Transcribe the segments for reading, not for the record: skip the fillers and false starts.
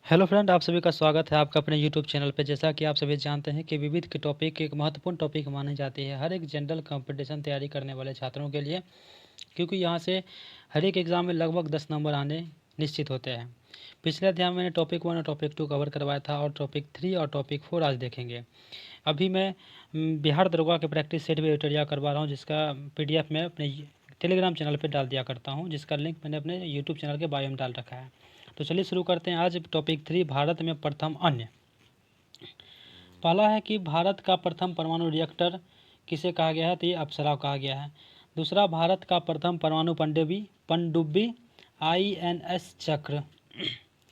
Hello friend, आप सभी का स्वागत है आपका अपने यूट्यूब चैनल पे। जैसा कि आप सभी जानते हैं कि विविध के टॉपिक एक महत्वपूर्ण टॉपिक मानी जाती है हर एक जनरल कंपटीशन तैयारी करने वाले छात्रों के लिए, क्योंकि यहाँ से हर एक एग्ज़ाम में लगभग 10 नंबर आने निश्चित होते हैं। पिछले अध्याय में मैंने टॉपिक 1 और टॉपिक 2 कवर करवाया था और टॉपिक 3 और टॉपिक 4 आज देखेंगे। अभी मैं बिहार दरोगा के प्रैक्टिस सेट भी ट्यूटोरियल करवा रहा हूँ, जिसका PDF मैं अपने टेलीग्राम चैनल पर डाल दिया करता हूँ, जिसका लिंक मैंने अपने यूट्यूब चैनल के बायो में डाल रखा है। तो चलिए शुरू करते हैं। आज टॉपिक 3, भारत में प्रथम अन्य। पहला है कि भारत का प्रथम परमाणु रिएक्टर किसे कहा गया है, तो ये अप्सरा कहा गया है। दूसरा, भारत का प्रथम परमाणु पनडुब्बी INS चक्र।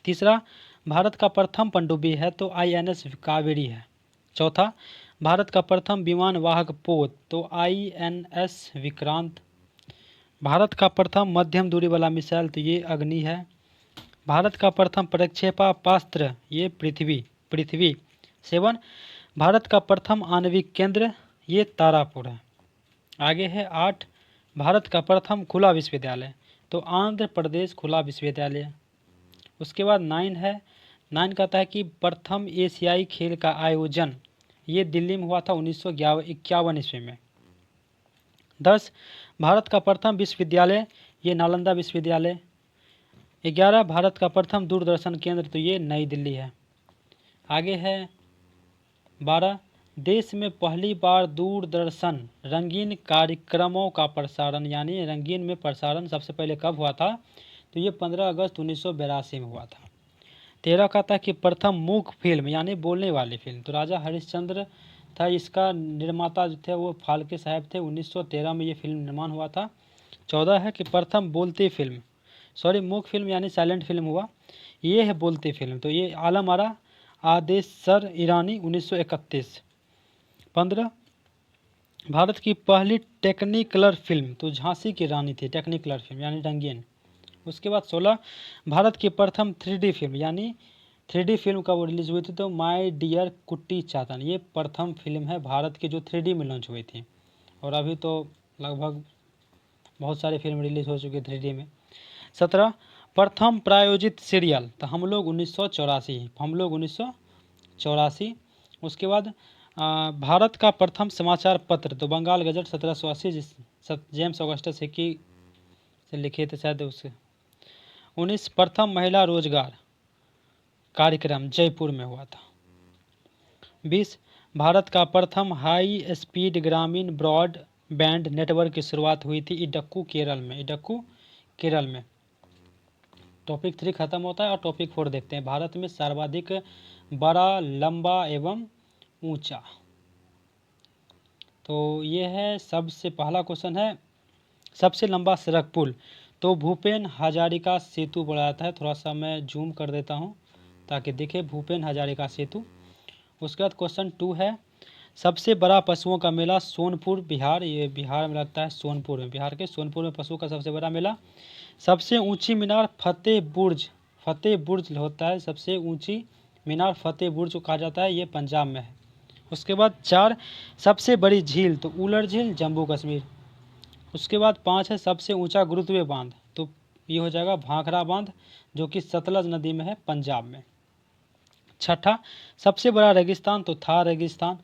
तीसरा, भारत का प्रथम पनडुब्बी है तो INS कावेरी है। चौथा, भारत का प्रथम विमान वाहक पोत तो INS विक्रांत। भारत का प्रथम मध्यम दूरी वाला मिसाइल तो ये अग्नि है। भारत का प्रथम प्रक्षेपास्त्र ये पृथ्वी 7। भारत का प्रथम आणविक केंद्र ये तारापुर है। आगे है 8, भारत का प्रथम खुला विश्वविद्यालय तो आंध्र प्रदेश खुला विश्वविद्यालय। उसके बाद 9 कहता है कि प्रथम एशियाई खेल का आयोजन ये दिल्ली में हुआ था 1951 ईस्वी में। 10, भारत का प्रथम विश्वविद्यालय ये नालंदा विश्वविद्यालय। 11, भारत का प्रथम दूरदर्शन केंद्र तो ये नई दिल्ली है। आगे है 12, देश में पहली बार दूरदर्शन रंगीन कार्यक्रमों का प्रसारण, यानी रंगीन में प्रसारण सबसे पहले कब हुआ था, तो ये 15 अगस्त 1982 में हुआ था। 13 कहता है कि प्रथम मूक फिल्म यानी बोलने वाली फिल्म तो राजा हरिश्चंद्र था, इसका निर्माता जो थे वो फाल्के साहब थे। 1913 में ये फिल्म निर्माण हुआ था। 14 है कि प्रथम बोलती फिल्म, मूक फिल्म यानी साइलेंट फिल्म हुआ, ये है बोलती फिल्म तो ये आलम आरा आदेशर ईरानी 1931। 15, भारत की पहली टेक्निकलर फिल्म तो झांसी की रानी थी, टेक्निकलर फिल्म यानी रंगीन। उसके बाद 16, भारत की प्रथम 3D फिल्म यानी 3D फिल्म कब रिलीज हुई थी, तो माय डियर कुट्टी चातन ये प्रथम फिल्म है भारत की जो 3D में लॉन्च हुई थी। और अभी तो लगभग बहुत सारी फिल्म रिलीज हो चुकी है 3D में। 17, प्रथम प्रायोजित सीरियल तो हम लोग 1984। उसके बाद भारत का प्रथम समाचार पत्र तो Bengal gazette 1780 James Augustus Hicky से लिखे थे शायद उसके। 19, प्रथम महिला रोजगार कार्यक्रम जयपुर में हुआ था। 20, भारत का प्रथम हाई स्पीड ग्रामीण ब्रॉडबैंड नेटवर्क की शुरुआत हुई थी इडक्कू केरल में। टॉपिक 3 खत्म होता है और टॉपिक 4 देखते हैं। भारत में सर्वाधिक बड़ा, लंबा एवं ऊंचा, तो ये है सबसे पहला क्वेश्चन है, सबसे लंबा सड़क पुल तो भूपेन हजारिका सेतु बोला जाता है। थोड़ा सा मैं जूम कर देता हूँ ताकि दिखे, भूपेन हजारिका सेतु। उसके बाद क्वेश्चन 2 है, सबसे बड़ा पशुओं का मेला सोनपुर बिहार, ये बिहार में लगता है सोनपुर में, बिहार के सोनपुर में पशु का सबसे बड़ा मेला। सबसे ऊंची मीनार फतेह बुर्ज होता है, सबसे ऊंची मीनार फतेह बुर्ज को कहा जाता है, ये पंजाब में है। उसके बाद 4, सबसे बड़ी झील तो उलर झील जम्मू कश्मीर। उसके बाद 5 है, सबसे ऊंचा गुरुत्वीय बांध तो ये हो जाएगा भाखड़ा बांध जो कि सतलज नदी में है पंजाब में। 6, सबसे बड़ा रेगिस्तान तो थार रेगिस्तान।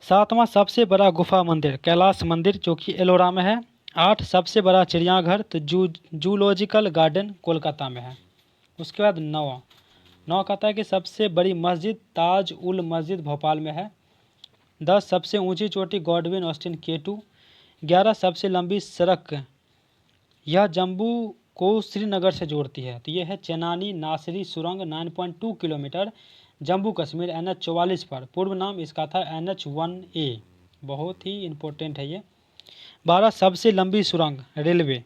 7वां, सबसे बड़ा गुफा मंदिर कैलाश मंदिर जो कि एलोरा में है। 8, सबसे बड़ा चिड़ियाघर तो जूलॉजिकल गार्डन कोलकाता में है। उसके बाद 9 कहता है कि सबसे बड़ी मस्जिद ताज उल मस्जिद भोपाल में है। 10, सबसे ऊंची चोटी गॉडविन ऑस्टिन K2। 11, सबसे लंबी सड़क यह जम्मू को श्रीनगर से जोड़ती है तो यह है चेनानी नासरी सुरंग 9.2 किलोमीटर जम्मू कश्मीर NH 44 पर। पूर्व नाम इसका था NH 1A, बहुत ही इम्पोर्टेंट है ये। 12, सबसे लंबी सुरंग रेलवे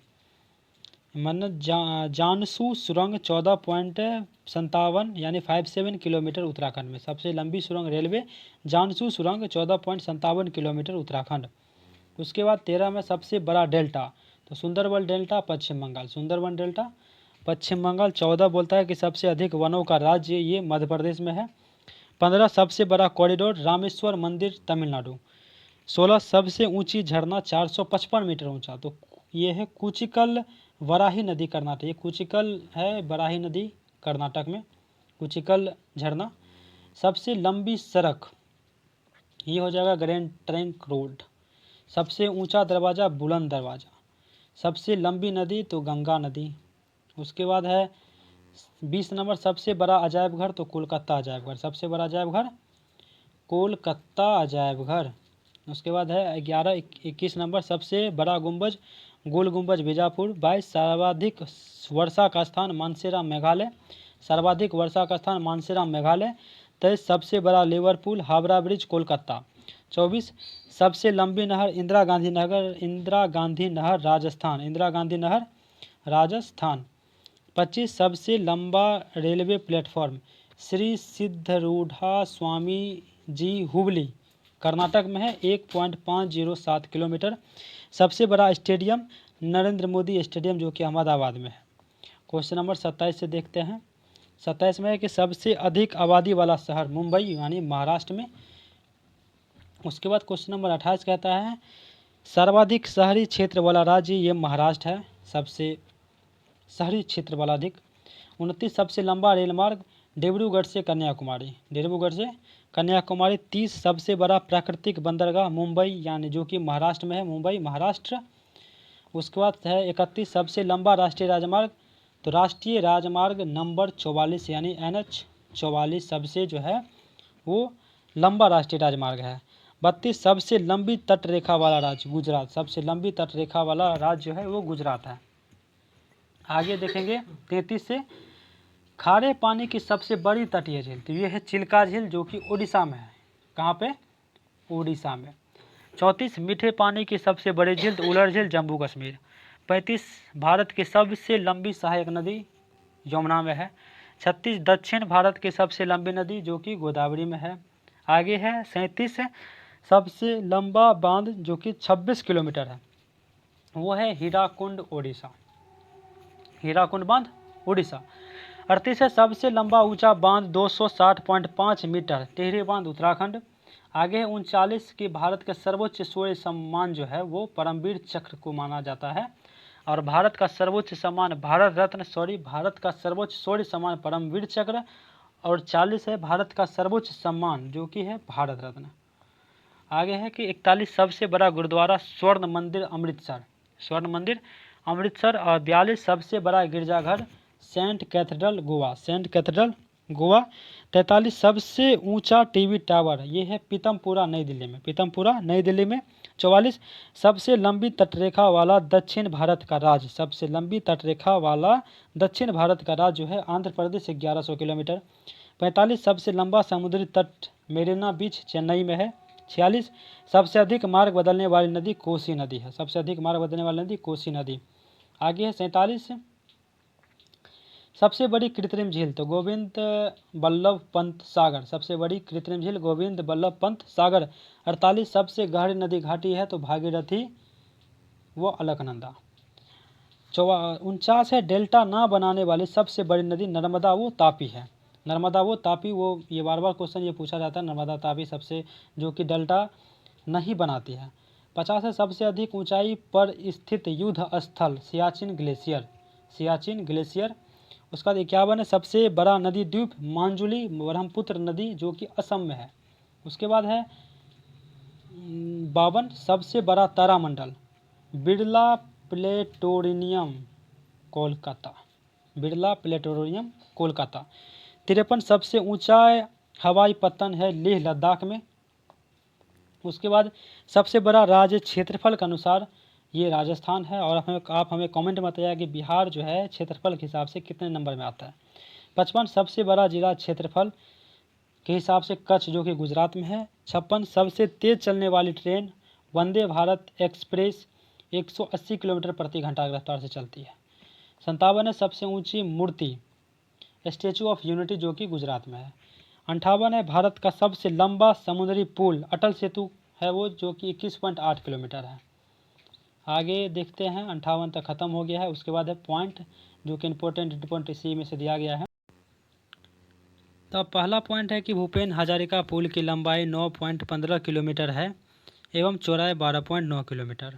जानसू सुरंग 14.57 यानी 57 किलोमीटर उत्तराखंड में। सबसे लंबी सुरंग रेलवे जानसू सुरंग 14.57 किलोमीटर उत्तराखंड। उसके बाद 13 में सबसे बड़ा डेल्टा तो सुंदरबन डेल्टा पश्चिम बंगाल, सुंदरबन डेल्टा पश्चिम बंगाल। 14 बोलता है कि सबसे अधिक वनों का राज्य ये मध्य प्रदेश में है। 15, सबसे बड़ा कॉरिडोर रामेश्वर मंदिर तमिलनाडु। 16, सबसे ऊंची झरना 455 मीटर ऊंचा तो ये है कुचिकल वराही नदी कर्नाटक, ये कुचिकल है वराही नदी कर्नाटक में। कुचिकल झरना। सबसे लंबी सड़क ये हो जाएगा ग्रैंड ट्रंक रोड। सबसे ऊंचा दरवाज़ा बुलंद दरवाज़ा। सबसे लंबी नदी तो गंगा नदी। उसके बाद है 20 नंबर सबसे बड़ा अजायब घर तो कोलकाता अजायब घर। सबसे बड़ा अजायब घर कोलकाता अजायब घर। उसके बाद है 21 नंबर सबसे बड़ा गुंबज गोल गुंबज बीजापुर। 22 सर्वाधिक वर्षा का स्थान मानसेराम मेघालय। सर्वाधिक वर्षा का स्थान मानसेराम मेघालय। 23 सबसे बड़ा लिवरपूल हावड़ा ब्रिज कोलकाता। 24 सबसे लंबी नहर इंदिरा गांधी नहर राजस्थान। इंदिरा गांधी नहर राजस्थान। 25 सबसे लंबा रेलवे प्लेटफॉर्म श्री सिद्धरूढ़ा स्वामी जी हुबली कर्नाटक में है 1.507 किलोमीटर। सबसे बड़ा स्टेडियम नरेंद्र मोदी स्टेडियम जो कि अहमदाबाद में है। क्वेश्चन नंबर 27 से देखते हैं। 27 में है कि सबसे अधिक आबादी वाला शहर मुंबई यानी महाराष्ट्र में। उसके बाद क्वेश्चन नंबर 28 कहता है सर्वाधिक शहरी क्षेत्र वाला राज्य ये महाराष्ट्र है। सबसे शहरी क्षेत्र वाला अधिक। 29 सबसे लंबा रेल मार्ग डिब्रूगढ़ से कन्याकुमारी। डिब्रूगढ़ से कन्याकुमारी। 30 सबसे बड़ा प्राकृतिक बंदरगाह मुंबई यानी जो कि महाराष्ट्र में है मुंबई महाराष्ट्र। उसके बाद है 31 सबसे लंबा राष्ट्रीय राजमार्ग तो राष्ट्रीय राजमार्ग नंबर 44 यानी NH 44 सबसे जो है वो लंबा राष्ट्रीय राजमार्ग है। 32 सबसे लंबी तट रेखा वाला राज्य गुजरात। सबसे लंबी तट रेखा वाला राज्य जो है वो गुजरात है। आगे देखेंगे 33 से खारे पानी की सबसे बड़ी तटीय झील तो ये है चिल्का झील जो कि उड़ीसा में है। कहाँ पे? उड़ीसा में। 34 मीठे पानी की सबसे बड़ी झील तो उलर झील जम्मू कश्मीर। 35 भारत की सबसे लंबी सहायक नदी यमुना में है। 36 दक्षिण भारत की सबसे लंबी नदी जो कि गोदावरी में है। आगे है 37 सबसे लंबा बांध जो कि 26 किलोमीटर है वो है हीराकुंड उड़ीसा। हीराकुंड बांध उड़ीसा। 38 है सबसे लंबा ऊंचा बांध 260.5 मीटर टिहरी बांध उत्तराखंड। आगे है 39 की भारत के सर्वोच्च सूर्य सम्मान जो है वो परमवीर चक्र को माना जाता है और भारत का सर्वोच्च सम्मान भारत का सर्वोच्च सूर्य सम्मान परमवीर चक्र। और 40 है भारत का सर्वोच्च सम्मान जो कि है भारत रत्न। आगे है कि 41 सबसे बड़ा गुरुद्वारा स्वर्ण मंदिर अमृतसर। और 42 सबसे बड़ा गिरजाघर सेंट कैथेड्रल गोवा। 43 सबसे ऊंचा टीवी टावर ये है पीतमपुरा नई दिल्ली में। 44 सबसे लंबी तटरेखा वाला दक्षिण भारत का राज्य जो है आंध्र प्रदेश 1100 किलोमीटर। 45 सबसे लंबा समुद्री तट मेरिना बीच चेन्नई में है। 46 सबसे अधिक मार्ग बदलने वाली नदी कोसी नदी। आगे है 47 सबसे बड़ी कृत्रिम झील तो गोविंद बल्लभ पंत सागर। सबसे बड़ी कृत्रिम झील गोविंद बल्लभ पंत सागर। 48 सबसे गहरी नदी घाटी है तो भागीरथी वो अलकनंदा। 49 है डेल्टा ना बनाने वाली सबसे बड़ी नदी नर्मदा वो तापी वो ये बार क्वेश्चन ये पूछा जाता है नर्मदा तापी सबसे जो कि डेल्टा नहीं बनाती है। 50 है सबसे अधिक ऊंचाई पर स्थित युद्ध स्थल सियाचिन ग्लेशियर। उसका 51 है सबसे बड़ा नदी द्वीप मांजुली ब्रह्मपुत्र नदी जो कि असम में है। उसके बाद है 52 सबसे बड़ा तारामंडल बिरला प्लेटोरियम कोलकाता। 53 सबसे ऊंचा हवाई पत्तन है लेह लद्दाख में। उसके बाद सबसे बड़ा राज्य क्षेत्रफल के अनुसार ये राजस्थान है। और आप हमें कमेंट में बताइए कि बिहार जो है क्षेत्रफल के हिसाब से कितने नंबर में आता है। 55 सबसे बड़ा जिला क्षेत्रफल के हिसाब से कच्छ जो कि गुजरात में है। 56 सबसे तेज चलने वाली train Vande Bharat express 180 kilometre प्रति घंटा की रफ्तार से चलती है। 57 है सबसे ऊंची मूर्ति स्टैचू ऑफ यूनिटी जो कि गुजरात में है। 58 है भारत का सबसे लंबा समुद्री पुल अटल सेतु है वो जो कि 21.8 किलोमीटर है। आगे देखते हैं 58 तक ख़त्म हो गया है। उसके बाद है पॉइंट जो कि इंपॉर्टेंट इसी में से दिया गया है। तो पहला पॉइंट है कि भूपेन हजारिका पुल की लंबाई 9.15 किलोमीटर है एवं चौड़ाई 12.9 किलोमीटर।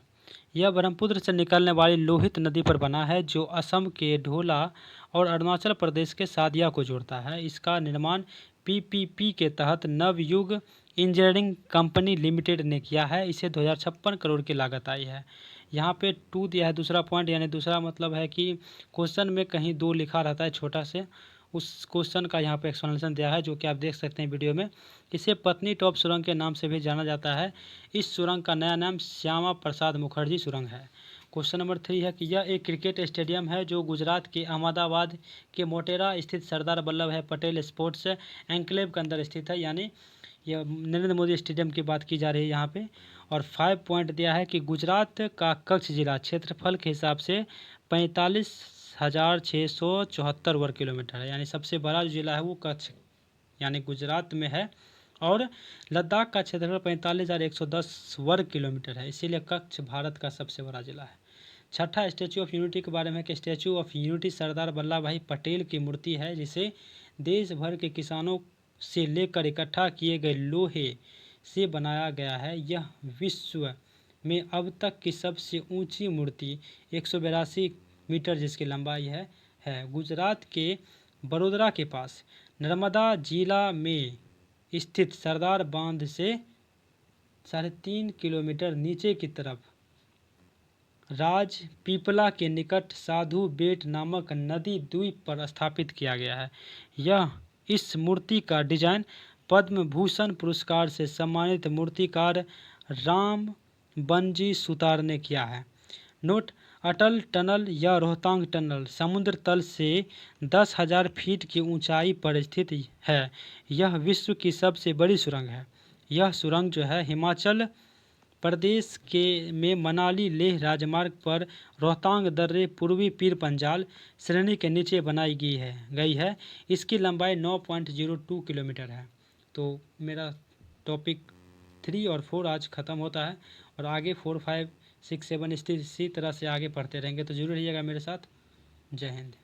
यह ब्रह्मपुत्र से निकलने वाली लोहित नदी पर बना है, जो असम के ढोला और अरुणाचल प्रदेश के सादिया को जोड़ता है। इसका निर्माण पीपीपी के तहत नवयुग इंजीनियरिंग कंपनी लिमिटेड ने किया है। इसे 2056 करोड़ की लागत आई है। यहाँ पे टू दिया है दूसरा पॉइंट, यानी दूसरा मतलब है कि क्वेश्चन में कहीं 2 लिखा रहता है छोटा से, उस क्वेश्चन का यहाँ पे एक्सप्लेनेशन दिया है, जो कि आप देख सकते हैं वीडियो में। इसे पत्नी टॉप सुरंग के नाम से भी जाना जाता है। इस सुरंग का नया नाम श्यामा प्रसाद मुखर्जी सुरंग है। क्वेश्चन नंबर 3 है कि यह एक क्रिकेट स्टेडियम है जो गुजरात के अहमदाबाद के मोटेरा स्थित सरदार वल्लभ भाई पटेल स्पोर्ट्स एन्क्लेव के अंदर स्थित है, यानी यह नरेंद्र मोदी स्टेडियम की बात की जा रही है यहाँ पे। और 5 पॉइंट दिया है कि गुजरात का कच्छ जिला क्षेत्रफल के हिसाब से 45,674 वर्ग किलोमीटर है, यानी सबसे बड़ा जो जिला है वो कच्छ यानी गुजरात में है। और लद्दाख का क्षेत्रफल 45,110 वर्ग किलोमीटर है, इसीलिए कच्छ भारत का सबसे बड़ा जिला है। छठा स्टैचू ऑफ यूनिटी के बारे में कि statue of unity Sardar Vallabh भाई पटेल की मूर्ति है, जिसे देश भर के किसानों से लेकर इकट्ठा किए गए लोहे से बनाया गया है। यह विश्व में अब तक की सबसे ऊंची मूर्ति 182 मीटर जिसकी लंबाई है। गुजरात के बड़ोदरा के पास नर्मदा जिला में स्थित सरदार बांध से 3.5 किलोमीटर नीचे की तरफ राजपीपला के निकट साधु बेट नामक नदी द्वीप पर स्थापित किया गया है। इस मूर्ति का डिजाइन पद्म भूषण पुरस्कार से सम्मानित मूर्तिकार राम बनजी सुतार ने किया है। नोट: अटल टनल या रोहतांग टनल समुद्र तल से 10,000 फीट की ऊंचाई पर स्थित है। यह विश्व की सबसे बड़ी सुरंग है। यह सुरंग जो है हिमाचल प्रदेश के में मनाली लेह राजमार्ग पर रोहतांग दर्रे पूर्वी पीर पंजाल श्रेणी के नीचे बनाई गई है। इसकी लंबाई 9.02 किलोमीटर है। तो मेरा टॉपिक 3 और 4 आज ख़त्म होता है, और आगे 4, 5, 6, 7 इसी तरह से आगे पढ़ते रहेंगे, तो जरूर रहिएगा मेरे साथ। जय हिंद।